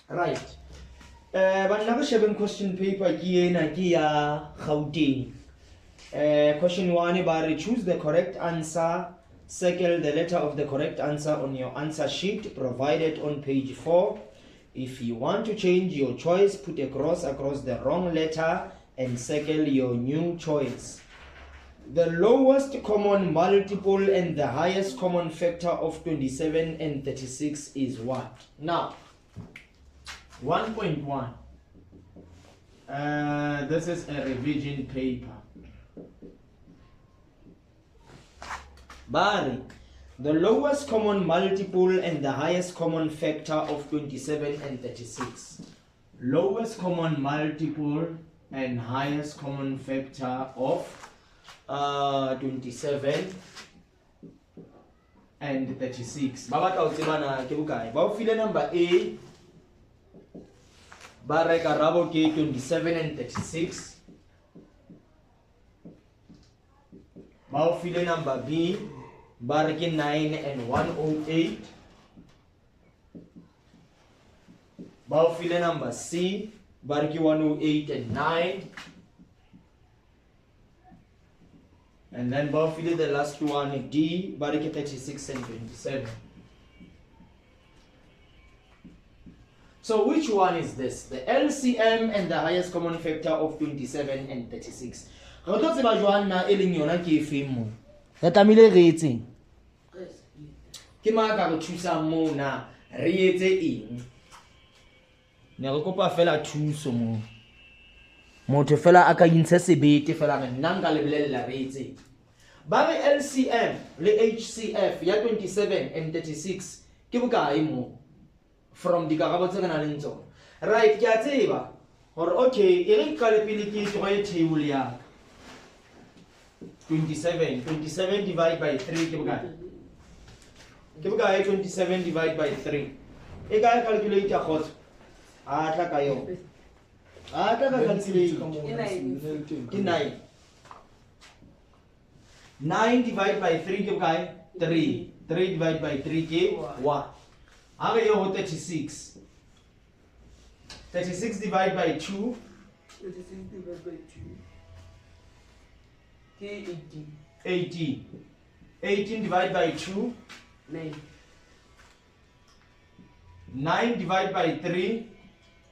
Right. But now we question paper kia Gauteng. Question 1 about choose the correct answer. Circle the letter of the correct answer on your answer sheet provided on page 4. If you want to change your choice, put a cross across the wrong letter and circle your new choice. The lowest common multiple and the highest common factor of 27 and 36 is what? Now, 1.1. This is a revision paper. Barry, the lowest common multiple and the highest common factor of 27 and 36. Lowest common multiple and highest common factor of 27 and 36. Baba tautsebana ke bukae? Ba o file number A. Ba re karabo ke 27 and 36. Ba o file number B. Ba re ke 9 and 108. Ba o file number C. Ba re ke 108 and 9. And then Bafile the last one D, Barike 36 and 27. So which one is this? The LCM and the highest common factor of 27 and 36. Re tlo tseba jwang na e leng yona ke efeng mo? Re tamile re etseng? Ke ma ka re thusa mo na re etse eng? Ne re kopa fela thuso mo. Motho fela a ka intsha sebete fela re nna nka lebelella re etse. Ba re LCM le HCF ya 27 and 36 ke bokae mo from dikarabo tse re nang le tsona. Right, ke a tseba gore okay e re ka le pele ke tloe table ya 27 divided by 3 ke bokae? Ke bokae 27 divided by 3? E ka calculator khotso a tla ka yo. Ah, ka calculate ka mo. Ke 9. 9 divided by 3 ke bokae? 3. 3 divided by 3 ke 1. Aga yo 36. 36 divided by 2. 36 divided by 2. Ke 18. 18. 18 divided by 2. 9. 9 divided by 3.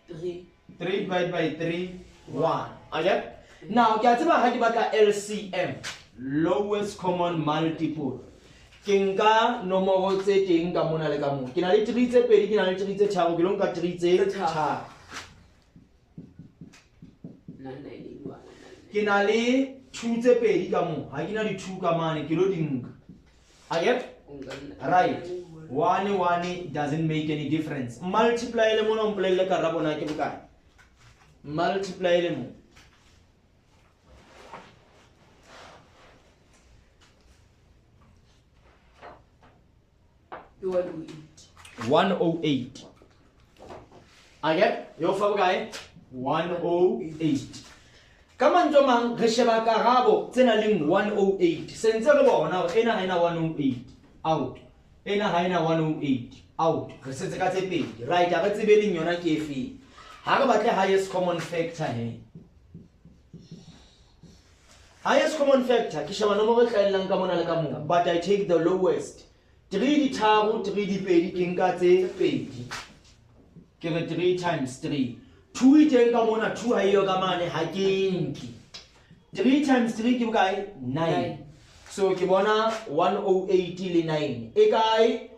3. 3 divided by 3. 1. Okay? Now, ke a tseba ha ke batla LCM, lowest common multiple. Ke nka nomoro tse teng ka mona le ka mona. Ke na le 3 tse pedi, ke na le 3 tse tharo, ke lo nka 3 tse tharo. Ke na le 2 tse pedi ka mona. Ha ke na di 2 ka mane, ke lo di nka. Okay? Right. 1 doesn't make any difference. Multiply le mona mpolelle karabo na ke bokae? Multiply le mo. You 108. 108. Okay? Yo fa bokae? 108. Kama ntso mang re sheba karabo tsena leng 108. Sentse re bona ena ha ena 108 out. Ena ha ena 108 out. Re setse ka tse pedi. Right, a re tsebe leng yona ke efe. Ha re batle highest common factor he. Highest common factor ke sheba nomoro e hlaelang ka mona le ka mona, but I take the lowest. 3 di tharo, 3 di pedi ke nka tse pedi. Ke re 3 times 3. 2 iteng ka mona, 2 ha iyo ka mane ha ke nki. 3 times 3 ke bokae? 9. So ke bona 108 le 9. E kae?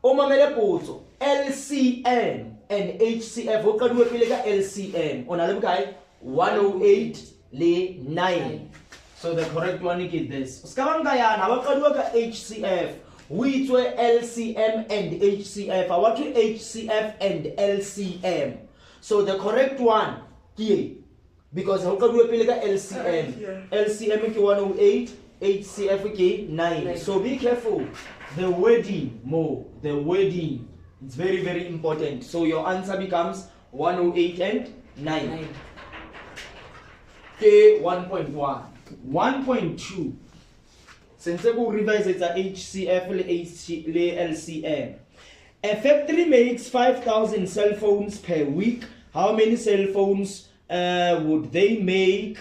O mamele potso. LCM and HCF o qaduwe pele ka LCM. O na le bokae? 108 le 9. So the correct one is this. Ska ba nka yana ba qaduwe ka HCF. We itswe LCM and HCF. I want to HCF and LCM. So the correct one ke because ho qaduwe pele ka LCM. LCM ke 108. HCF ke 9. So be careful. The wording more. The wording. It's very, very important. So your answer becomes 108 and 9. Okay, 1.1. 1.2. Since we revise it's a HCF le LCM. A factory makes 5,000 cell phones per week. How many cell phones would they make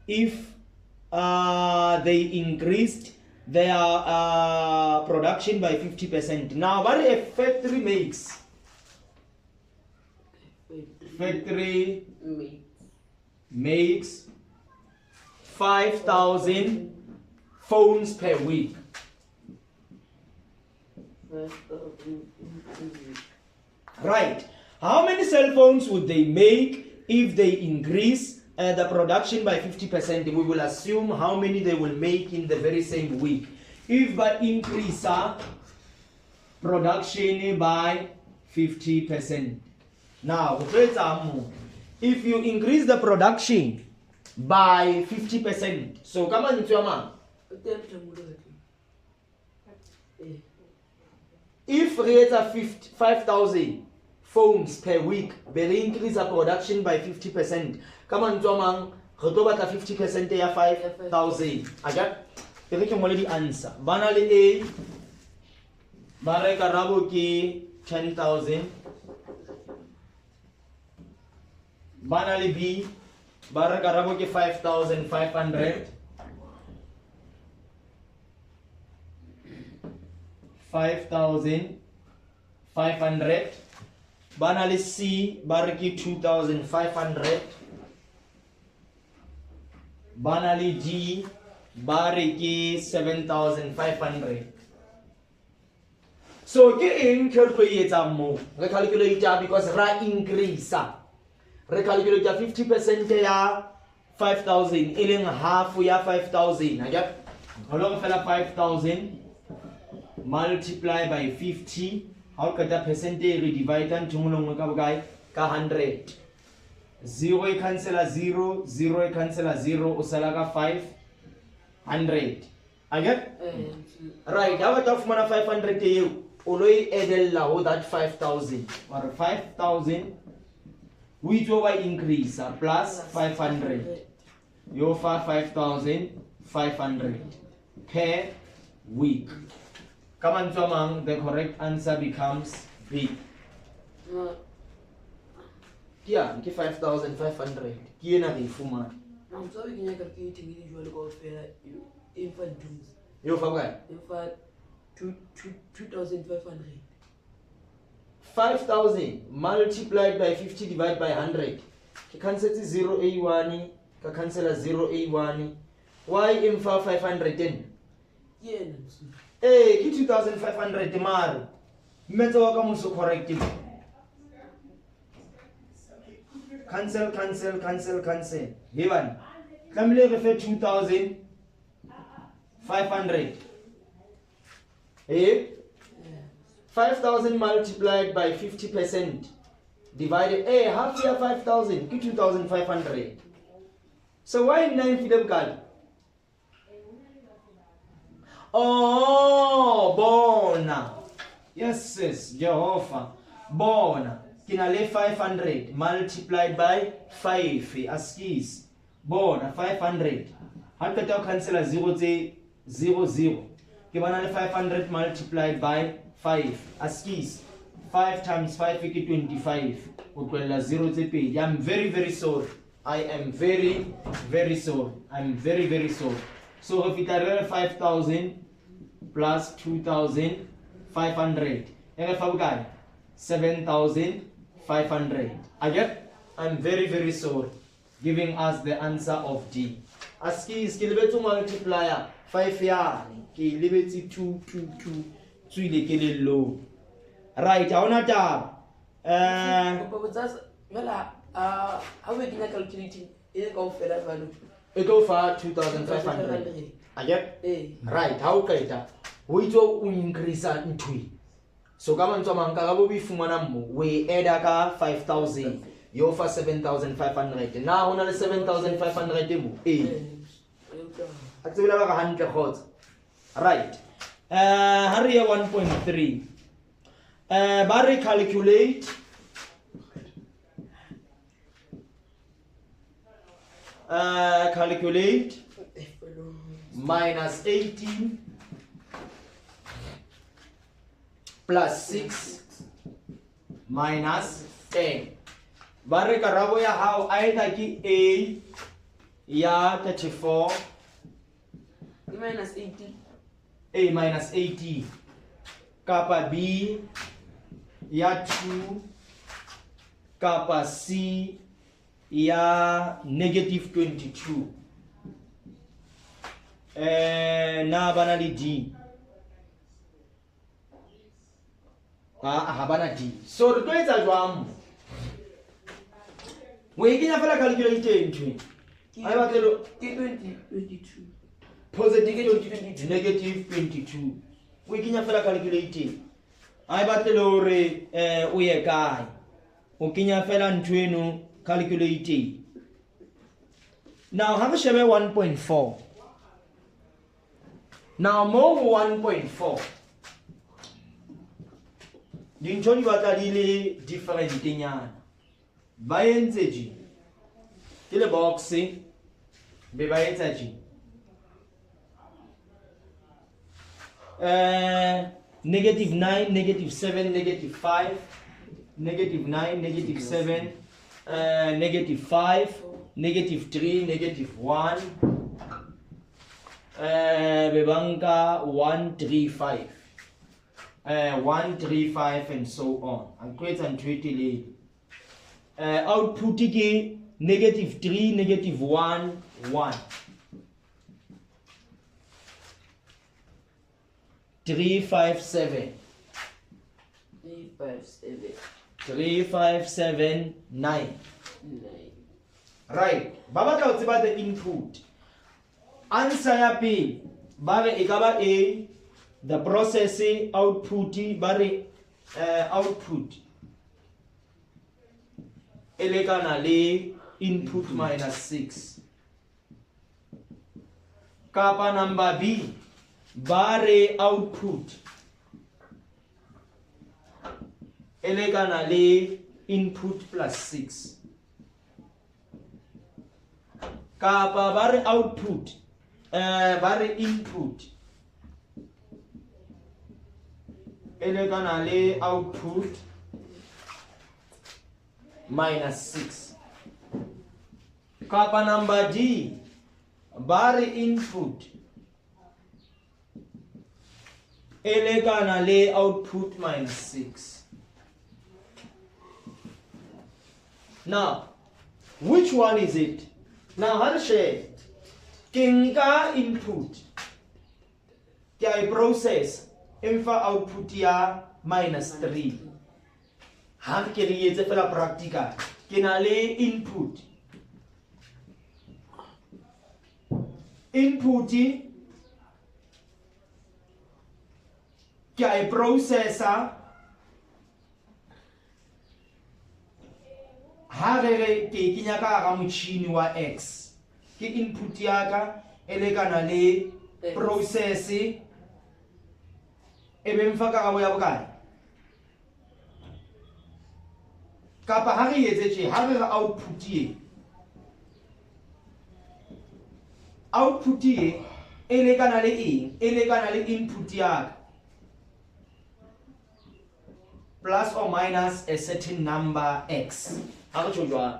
if they increased their production by 50%? Now, what a factory makes? Factory makes 5,000 phones per week. Right. How many cell phones would they make if they increase the production by 50%? We will assume how many they will make in the very same week. If by increase production by 50%. Now, if you increase the production by 50%, so come on, if we have 5,000 phones per week, they increase the production by 50%. Come on, Tomang, 50% ya 5,000. Agat, if you already answer. Banali A, Bare Karabo ki 10,000. Banali B, Bare Karabo ki 5,500. 5,500. Banali C, Bariki 2,500. Banali D, Bariki 7,500. So again, calculate more. Recalculate because ra increase. Recalculate 50% ya 5,000. Iling half ya 5,000. Again, how long fella 5,000? Multiply by 50. How can the percentage divide and to 100? 0 cancel a 0, 0 cancel a 0, Usalaga 500. Again? Right, how about 500 to you? Oloy edella that 5,000 or 5,000 which over increase plus 500. You offer 5,500 per week. Come on, Tomang, the correct answer becomes B. Yeah, 5,500. I'm sorry, can you calculate usually go fair infant dooms? You forgot? In fact, 2,500. 5,000 multiplied by 50 divided by 100. You cancel 0 A1, you cancel 0 A1. Why in 500? Yeah, hey, 2,500 mar. Meto wakamuso correct. Cancel. Given. Family refer 2,500. Eh? 5,000 multiplied by 50% divided. Hey, half year 5,000. 2,500. So why 9 freedom card? Oh, bona. Yes, Jehovah. Bona. Kinale 500 multiplied by 5. Askis. Bona 500. How can you cancel a 0 0? Kibanale 500 multiplied by 5. Askis. 5 times 5 is 25. Ukwela 0 paid. I'm very sorry. I am very sorry. I'm very sorry. So if it are 5,000 plus 2,500. 7,500. Again, I'm very sorry. Giving us the answer of D. Aski is kilibet multiplier 5 ya. Kilibet 2. 2 ile low. Right, I wanna tab. How we can calculate it go for that value? It go for 2,500. Again? Right, how can that? We do increase into. So come on, Tomang, we add 5,000. You offer 7,500. Now, only 7,500. Right. Hurry 1.3. Barry calculate. Calculate minus 18 plus 6 minus 10. Ba re karabo ya hao either ke A ya 34 minus 80. A minus 80 kapa B ya 2 kapa C ya negative 22. Na bana le D. Ha bana D. So re tlo etsa jwang? We kenya fela calculator ntwe. Ai ba tlelo Ke 22. positive 22 negative 22. We kenya fela calculator. Ai ba tlelo re o ye kae? O kenya fela ntweno calculator. Now have a shebe 1.4. Now more 1.4. Dintho di batla di le different nyana. Ba entse ji. Ke le box be ba etsa ji. Negative 9, negative 7, negative 5, negative 9, negative 7, negative 5, negative 3, negative 1, bebanka 1, 3, 5. 1, 3, 5 and so on. And create and treat it. Output ke negative 3, negative 1, 1. 3, 5, 7. 3, 5, 7. 3, 5, 7, 9. 9. Right. Baba tla o tseba the input. Answer ya pele. Ba re e ka ba A. The processing output ba re output elekana le input minus 6. Kapa number B ba re output elekana le input plus 6. Kapa ba re output ba re input elekana le output minus 6. Kapa number D bar input elekana le output minus 6. Now which one is it? Now I'll share kinga input kya process infa output ya minus 3. Han ke re etse fela practical ke na le input ke a processor ha re ke kenya ka ga motšhini wa X ke input ya ka elekana le process ebe mfa ka go ya bokae kapa ha re etse tje ha re output ye elekana le eng elekana le input ya ka plus or minus a certain number X. Ha re tjho jwang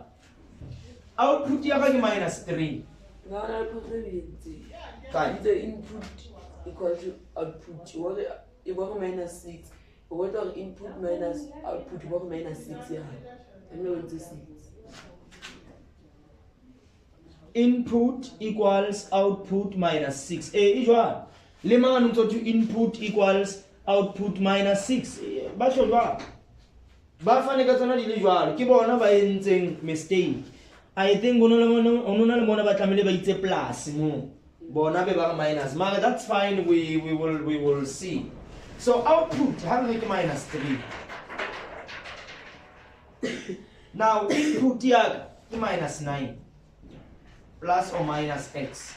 output ya ka ke minus 3 Ngana le possibility. Kae? The input equal to output. You want minus 6. You want input minus output. You want minus 6. Yeah. I know it's 6. Input equals output minus 6. E jwang le mangano mtsotho input equals output minus 6. Ba tjho jwang ba fane ka tsona di le jwalo ke bona ba entseng mistake. I think ono le bona ba tlamile ba itse plus mo bona be ba minus mara that's fine, we will see. So output ha re ke minus 3. Now input ya ke minus 9 plus or minus X.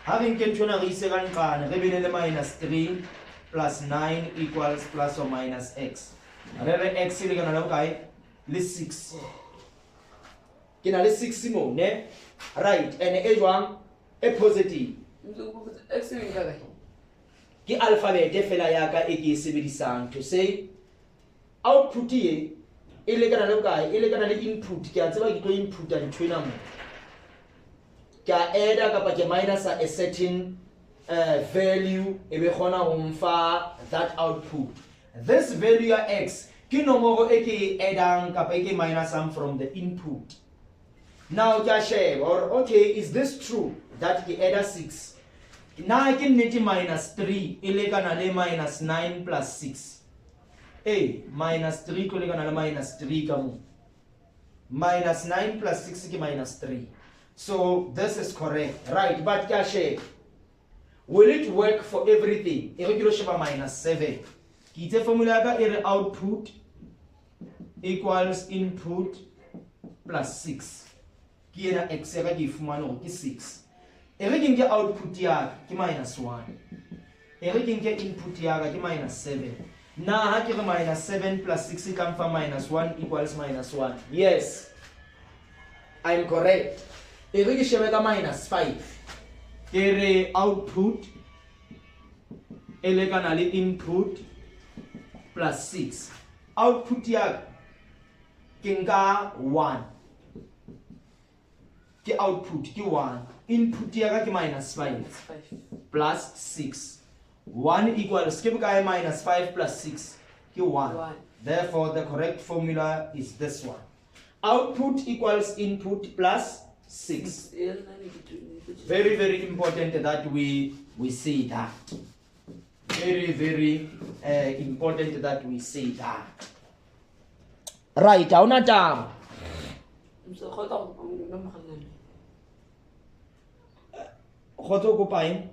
Having ke ntona re ise ka nqane re bene le minus 3 plus 9 equals plus or minus X. Re X le kana la bokae le 6. Ke na le 6 mo ne right and e jwang e positive X in Gagai. ke alphabet e fela ya ka e ke e sebedisang to say output e lekana le kae e lekana le input ke a tseba ke tlo input and ntwena mo ke a adda kapa ke minus a certain value e be khona ho mfa that output. This value ya x ke nomoro e ke addang kapa e ke minusang from the input. Now ke a share or okay, is this true that ke adda 6 na ke nnete minus 3 e lekana le minus 9 plus 6 minus 3 ko lekana le minus 3 ka mo minus 9 plus 6 ke minus 3. So this is correct, right? But ke a share, will it work for everything? E re ke lo sheba minus 7 ke itse formula ka e re output equals input plus 6 ke ena x ya ka ke fumana hore ke 6 e re ke nke output ya ke minus 1 e re ke nke input ya ka ke minus 7 na ha ke re minus 7 plus 6 come from minus 1 equals minus 1. Yes, I'm correct. E re ke shebe ka minus 5 ke re output e lekana le input plus 6 output ya ke nka 1 ke output ke 1 input ya ka ke minus 5 plus 6 1 equals ke bokae minus 5 plus 6 ke 1. Therefore the correct formula is this one. Output equals input plus 6. Very, very important that we see that. Very, very important that we see that. Right, hauna taba. Khotso ko pae.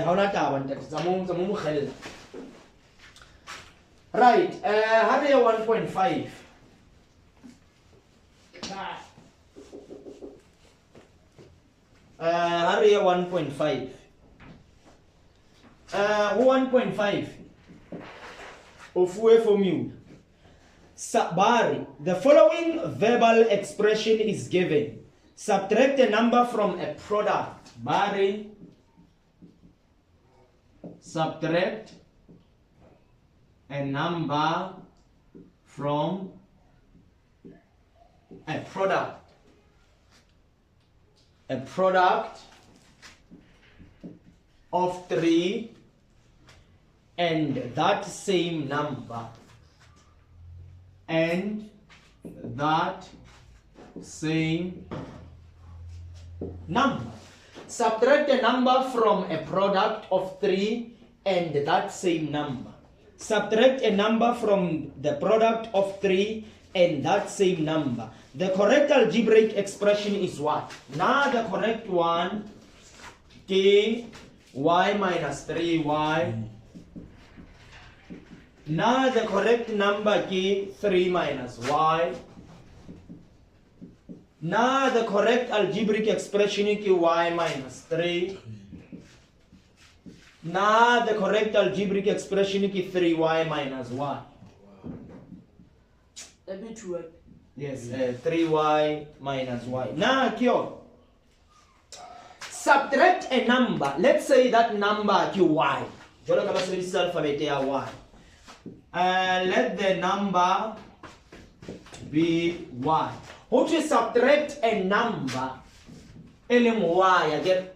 Hauna taba ntate tsa mo mo khella. Right, ha re 1.5. Area 1.5. 1.5 of way formula. Sabari, the following verbal expression is given. Subtract a number from a product. Bari, subtract a number from a product. A product of 3 and that same number. And that same number. Subtract a number from a product of 3 and that same number. Subtract a number from the product of 3 and that same number. The correct algebraic expression is what? Now the correct one, k y minus 3y. Now the correct number k 3 minus y. Now the correct algebraic expression is y minus 3. Now the correct algebraic expression is 3y minus y. Yes, 3y minus y. Now, Kyo, subtract a number. Let's say that number y. Let the number be y. How to subtract a number? Y again.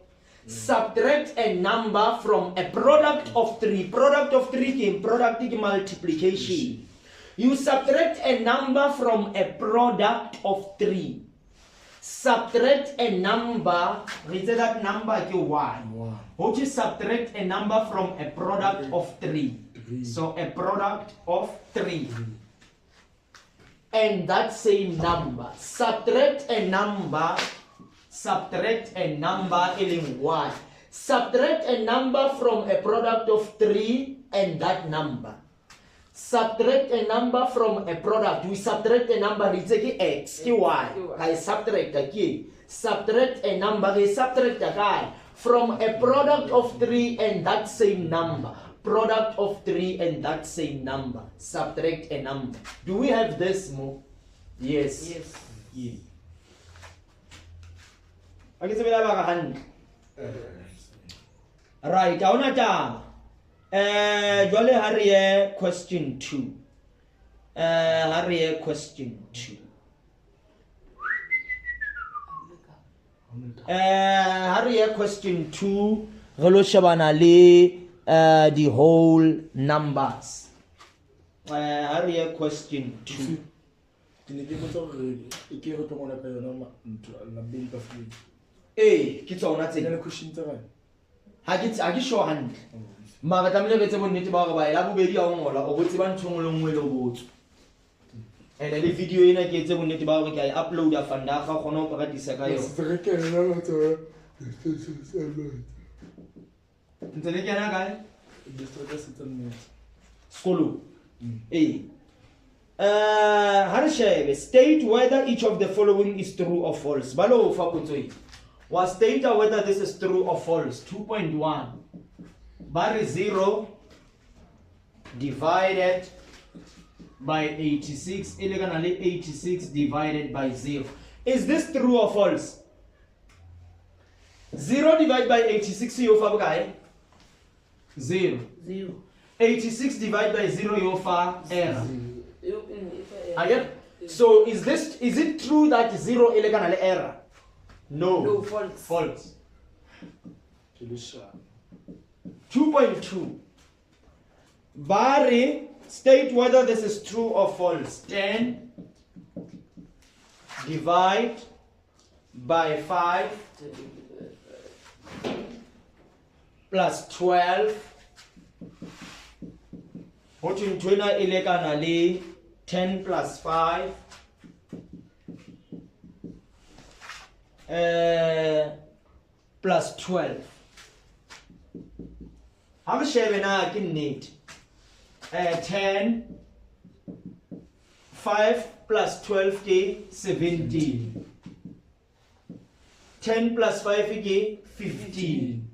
Subtract a number from a product of 3. Product of 3 came product multiplication. You subtract a number from a product of 3. Subtract a number, we say that number is y. How to subtract a number from a product of 3? So a product of 3. And that same number. Subtract a number in y. Subtract a number from a product of 3 and that number. Subtract a number from a product. We subtract a number, it's x, y. I subtract a subtract a number, I subtract a guy from a product of 3 and that same number. Product of 3 and that same number. Subtract a number. Do we have this more? Yes. Yes. Yeah. Okay, so we have a hand. Right, ha ona taba. Jwale ha re ye question 2. Ha re ye question 2. Ha re ye question 2, re lo shebana le the whole numbers. Ha re ye question 2. Ke ne ke botsa gore e ke re tlo ngwana ka yona la bedi ka free. Ke tsona Ke tse. le question tsa bana. Ha ke sure hantle. Mara tlamehile re etse bonnete ba hore ba ela bobedi ha o ngola o botse ba ntho le nngwe le o botse. Ene le video ena ke etse bonnete ba hore ke a uploada fanda ga gona o practice ka yona. Se re ke la la tsona. Ntse le kena kae? Distrata se tsane. Skolo. Ha re shebe, state whether each of the following is true or false. Balo fa potso e. Wa state whether this is true or false. 2.1. Bar 0 divided by 86. 86 divided by 0. Is this true or false? 0 divided by 86 you fa bokae? 0. 0. 86 divided by 0 you fa error. Again? So is it true that 0 is an error? No, false. False. Ke le sharp. 2.2. Bari, state whether this is true or false. 10 divide by 5 plus 12. What in 20 10 plus 5 plus 12. How much share I can need? 10 5 plus 12 k 17. 10 plus 5 k 15.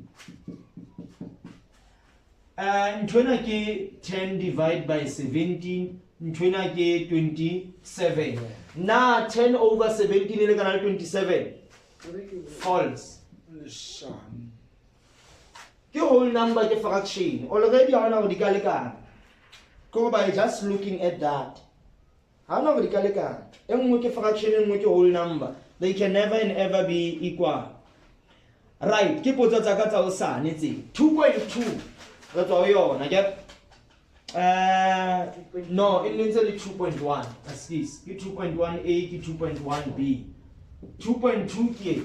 And 20 10 divided by 17. 20 27. Now 10 over 17 is 27. False. Le sharp. The whole number ke fraction. Already how na go di kalekana. Go by just looking at that. How na go di kalekana. E nngwe ke fraction, e nngwe ke whole number. They can never and ever be equal. Right, ke potsa tsa ka tsa o sane tse. 2.2. Re tswa ho yona ke no, it means only 2.1. That's this. 2.1a, 2.1b. 2.2 k.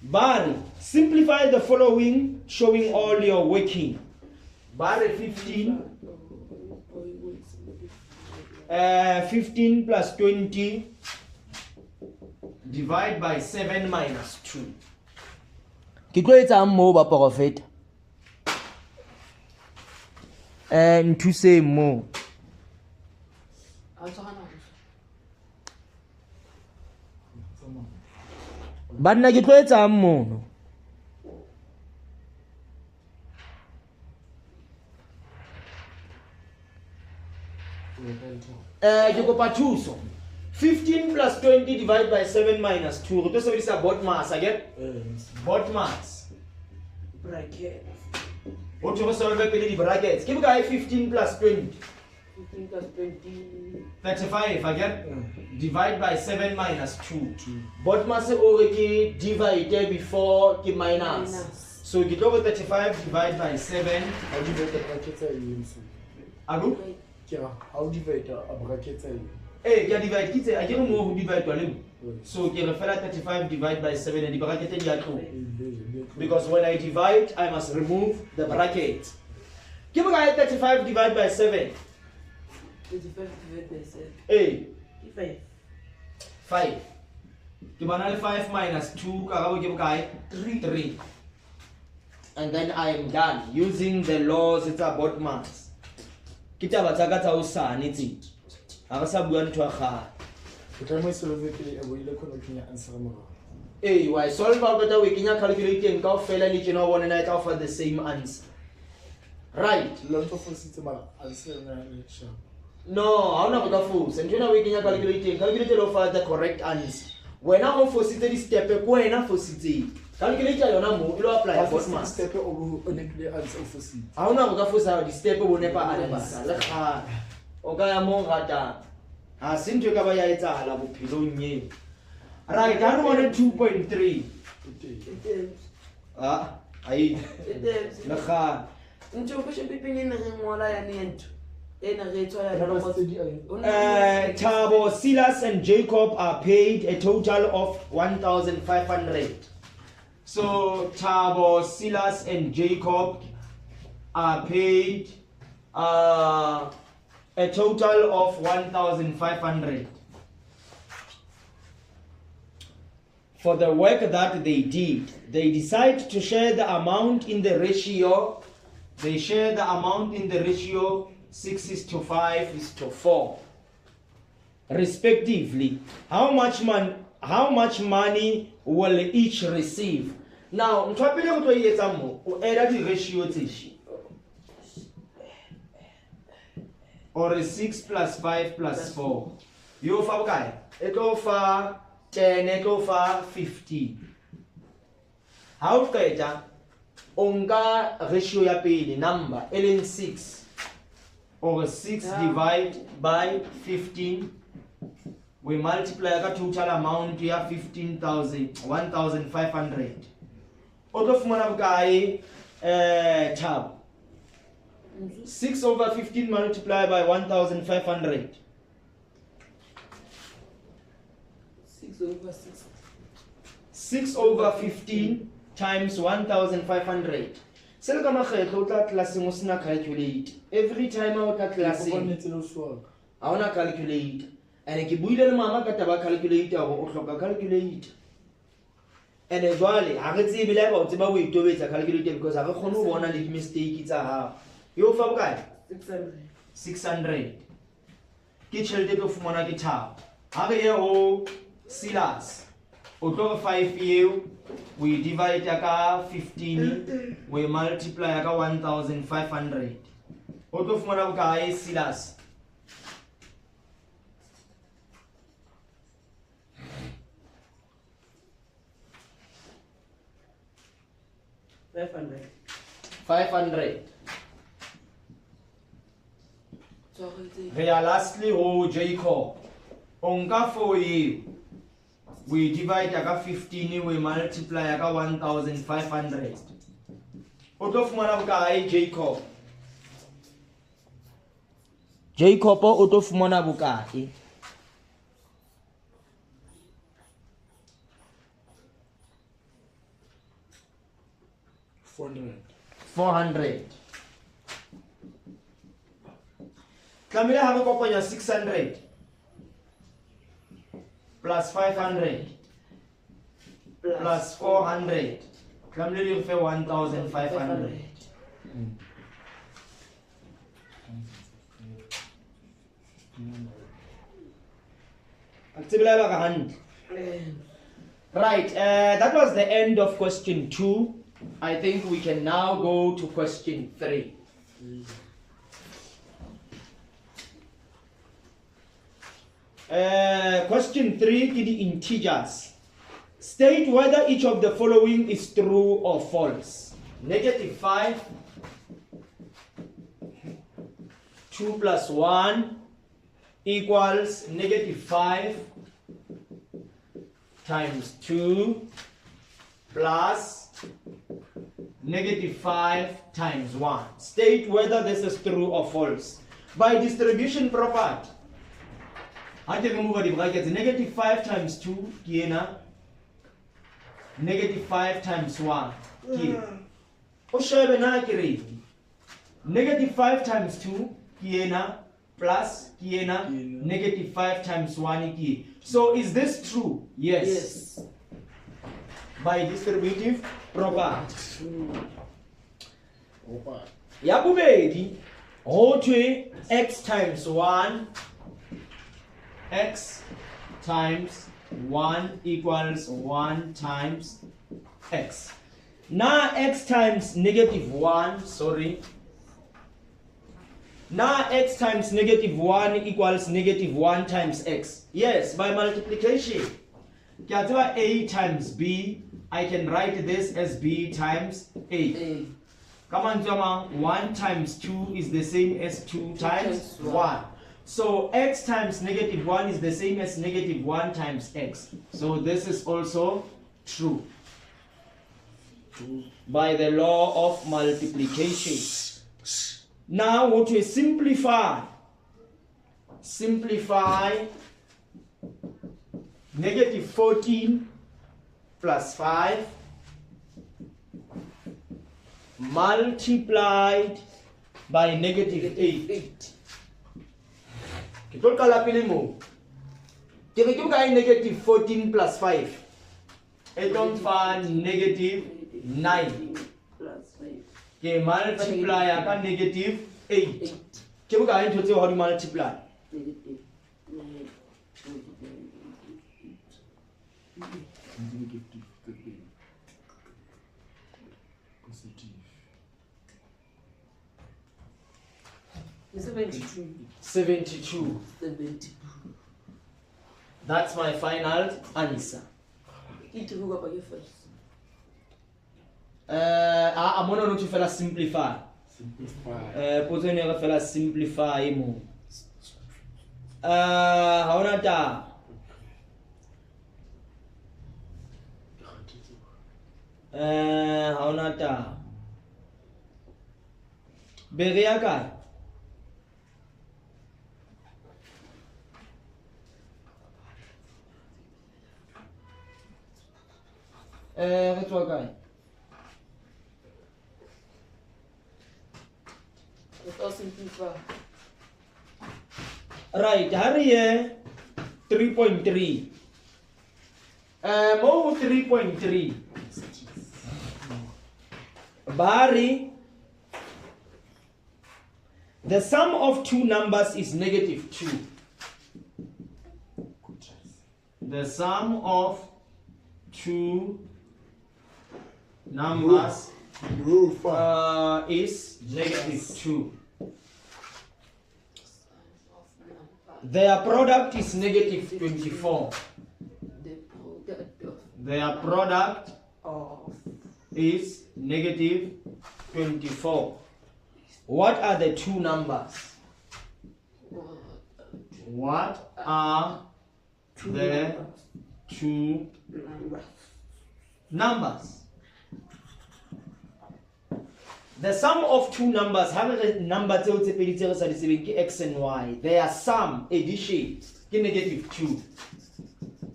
Bari, simplify the following, showing all your working. Bari 15. 15 plus 20 divide by 7 minus 2. Ke tlo etsa mo ba profeta. And to say more. Banna ke tlo etsa mono. Ke kopa thuso. 15 plus 20 divided by 7 minus 2. Re tlo sebedisa bot mass again. Bot mass. Bracket. What you solve pele di brackets. Ke bokae 15 plus 20? 15 plus 20. 35 again. Divide by 7 minus 2. Bot mass already divided before ke minus. So ke tlo go 35 divided by 7. How do you divide a bracket tsa eng se? Ago? Ke how divide a bracket tsa eng? Ke a divide kitse a ke re mo go divide wa le. So ke re fela 35 divided by 7 and the bracket di a tlo. Because when I divide, I must remove the bracket. Ke bokae 35 divided by 7? 25 divided by 7. 5. 5. Ke bana le 5 minus 2 karabo ke bokae? 3. And then I am done using the laws. It's about maths. Ke taba tsa ka tsa o sane tse. Ha re sa bua ntho ya kgale. O tla mo solve pele e boile khona ke nya answer mo. Why solve out the we kenya calculating ka ofela le tsena o bona na ka offer the same answer. Right. Lot of fositse mara answer na le sharp. No, how na go ka force. And you know we kenya calculating. Calculate lo offer the correct answer. wena go fositse di step ko wena fositse calculator yona mo ilo apply for mass step o nekile answer for sit ha ona go ka fosa di step bo nepa a le baka le ga o ka ya mo gata ha sintwe ka ba ya etsala bophelong ye right ha re bone 2.3 ai le ga ntho go shepipeng ene re ngola ya nento ena re tswa ya Thabo, Silas and Jacob are paid a total of 1,500. So Thabo, Silas and Jacob are paid a total of 1,500 for the work that they did. They decide to share the amount in the ratio. They share the amount in the ratio 6:5:4 respectively. How much money will each receive? Now ntwapile go tlo yetsa mo o add di ratio tse or 6 plus 5 plus 4 yo fa bokae e tlo fa 10 e tlo fa 15. Ha o qeta o nka ratio ya pele number e leng 6 or 6 divided by 15, we multiply the total amount here 1,500. Out of guy tab 6 over 15 multiplied by 1,500. 6 over 15 times 1,500. Sele ka makgetlo o tla classeng o sena calculate. Every time o tla classeng a ona calculate. And ke buile le mama ka taba calculator go o hloka calculator. And jwale ha re tsebe le ba o tseba o itobetsa calculator because ha re khone ho bona le mistake tsa ha. Yo fa bokae? 600. Ke tšhelete tlo fumana ke Thabo. Ha re ye ho Silas. O tlo 5 eo we divide ka 15 we multiply ka 1,500. O tlo fumana bokae Silas? $500. We are lastly ho Jacob. Onka for you. We divide ka 15 we multiply ka 1,500. O tlo fumana bokae Jacob? Jacob o tlo fumana bokae? $400. Tlamehile ha re kopanya 600 plus 500 plus 400. Tlamehile re fe 1,500. Right, that was the end of question 2. I think we can now go to question 3. Question 3 to the integers. State whether each of the following is true or false. -5, 2 plus 1 equals -5 times 2 plus -5 times 1. State whether this is true or false. By distribution property, I can remove the brackets. -5 times 2, kiena. -5 times 1, kiena. Oshebe na kiri. -5 times 2, kiena. Plus kiena. -5 times 1, kiena. So is this true? Yes. Yes. By distributive property. Ya bobedi ho thwe x times 1 x times 1 equals 1 times x. Now x times -1, sorry. Now x times -1 equals -1 times x. Yes, by multiplication. Ke a tseba A times B, I can write this as B times A. Come on, 1 times 2 is the same as 2 times 1. So x times negative 1 is the same as negative 1 times x. So this is also true. By the law of multiplication. Now what we simplify? Simplify negative 14 plus 5 multiplied by negative 8. Ke tlo qala pele mo. Ke re ke bokae negative 14 plus 5? E tlo mfa negative 9. Ke multiply ka negative 8. Ke bokae ntho tseo ha di multiply? Positive. 72. That's my final answer. I'm going to fella simplify. Potong ni fella simplify mo. How na ta? How na ta? Beria ka? Let's work on. Right, Harry, 3.3. More 3.3. Barry, the sum of two numbers is negative 2. The sum of two numbers is negative 2. Their product is negative 24. Their product is negative 24. What are the two numbers? What are the two numbers? The sum of two numbers, how many numbers x and y? Their sum, addition, negative 2.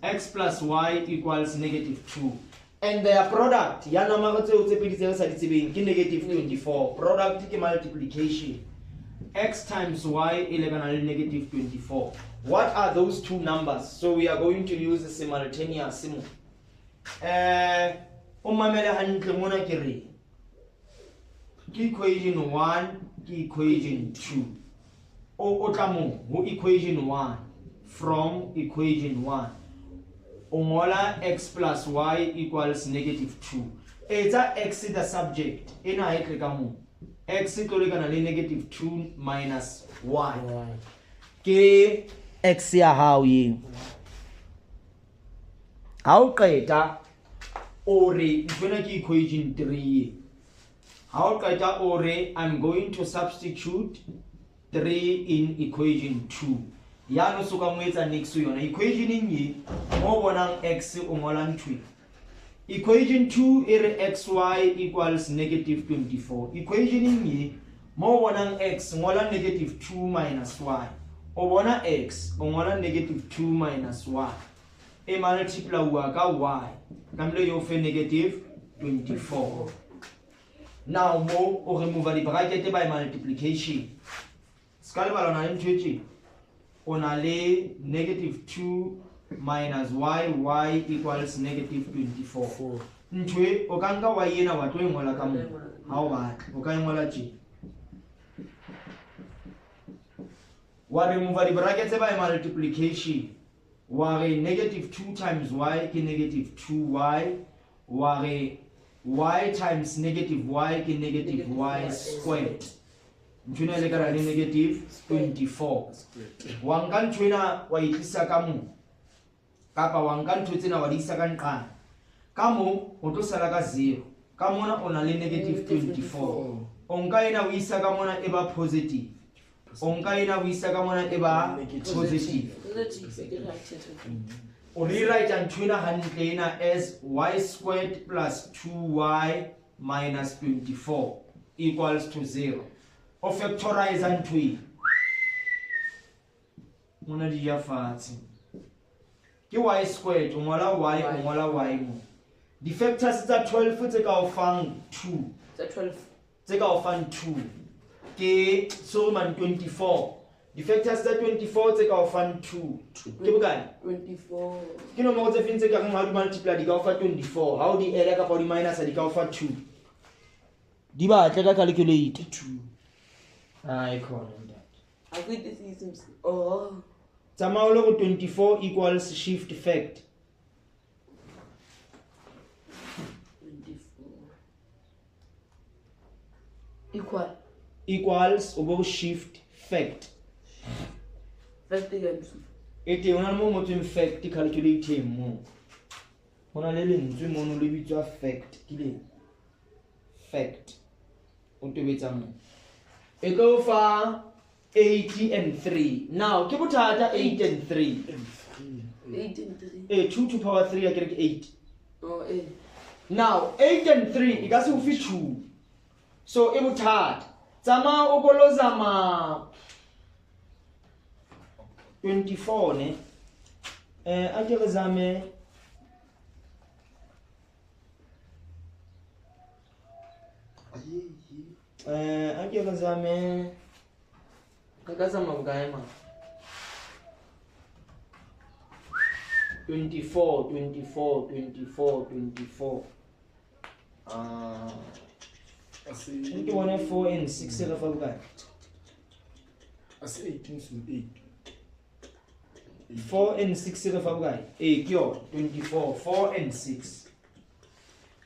X plus y equals negative 2. And their product, negative 24. Product multiplication. X times y negative 24. What are those two numbers? So we are going to use a simultaneous symbol. Equation 1, equation 2. Who equation 1 from equation 1. Ongola x plus y equals negative 2. Eta x the subject. Ena x negative 2 minus y. Ke x ya how ye. How kaita ore equation 3. How kaita ore, I'm going to substitute 3 in equation 2. Yano suka mweza next yona equation inyi mo bonang x ungolang 2. Equation 2 ere xy equals negative 24. Equation inyi mo bonang x ngola negative 2 minus y. Obona x ngola negative 2 minus y. E multiply ka y. Kamle yo fe negative 24. Now mo o remove the bracket by multiplication. Skala balona into onale negative 2 minus y equals negative 24. Ntwe okanga y yena watu ngola kamu. How bad? Okangola chi. Wa remove the bracket by multiplication. Ware negative 2 times y ki negative 2y. Ware y times negative y ki negative y squared. Ntwena le kana negative 24. Wangan twena wa itisa kamu. kapa wa nka ntho tsena wa di isa ka nqane ka mo o tlo sala ka 0 ka mona o na le negative 24 o nka ena o isa ka mona e ba positive o nka ena o isa ka mona e ba positive o rewrite ntwena hantle ena as y squared plus 2y minus 24 equals to 0 o factorize ntwe mona di ya fatshe ke y squared o ngola y o ngola y mo di factors tsa 12 tse ka o fang 2 tse ka o fang 2 ke so man 24 di factors tsa 24 tse ka o fang 2 ke bokae 24 ke nomoro tse feng tse ka ngwa di multiply di ka o fa 24 ha o di add ka pa di minus di ka o fa 2 di batle ka calculator 2 ai khona I think this is oh tsamao le go 24 equals shift fact 24 equals o bo shift fact fact again e te ona mo mo tseng fact calculator mo ona le lentswe mo no le bitswa fact ke le fact o tobetsa mo e tlo fa 80 and 3 now ke bothata 8 and 3 8 and 3 2 to power 3 akere ke 8 oh now 8 and 3 e ka se o fi 2 so e bothata tsama o kolozama 24 ne akere zame akere zame kakazama bukae ma 24 21 4 and 6 re fa bukae as 18 so 8 4 and 6 re fa bukae ke yo 24 4 and 6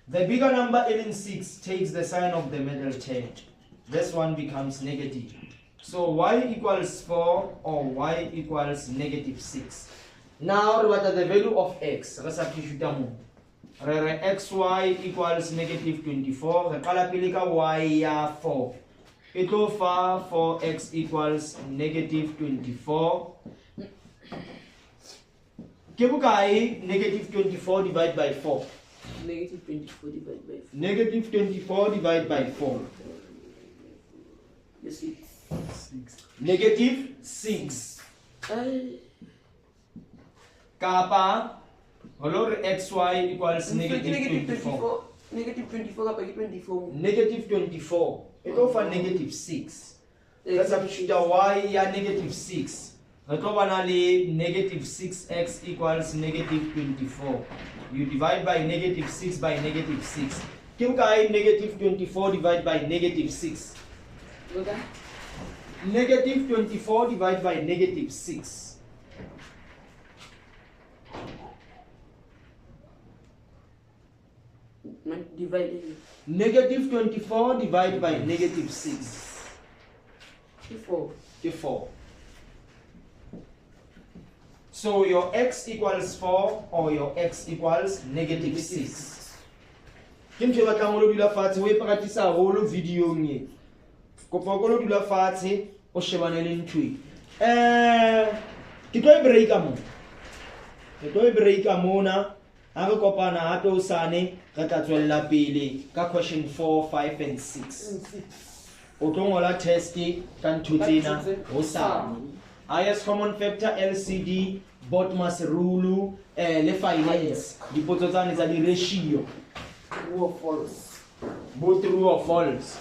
the bigger number in 6 takes the sign of the middle term this one becomes negative so y equals 4 or y equals negative 6 now what are the value of x re substitute mo re xy equals negative 24 re qala pele ka y ya 4 e tlo fa 4x equals negative 24 ke bokae negative 24 divided by 4 negative 24 divided by 4 negative 24 divided by 4 yes 6 negative 6 kapa hello xy equals negative 24 negative 24 kapa ke 24 negative 24 e tlo fa negative 6 re substitute y ya negative 6 re tlo bana le negative 6x equals negative 24 you divide by negative 6 by negative 6 ke bokae negative 24 divided by negative 6 okay negative 24 divided by negative 6 divided negative 24 divided by negative 6 4 ke 4 so your x equals 4 or your x equals negative 6 ke ntse ba tla mo lo dula fatshe o e practice haholo video nge kopa go lo dula fatshe o shebane le ntwe ke tlo e breaka mona ha re kopana hape o sane re tla tswella pele ka question 4 5 and 6 o tlo ngola test ka ntho tsena ho sane highest common factor LCD Botmas rule le finance dipotso tsane tsa di ratio true or false both true or false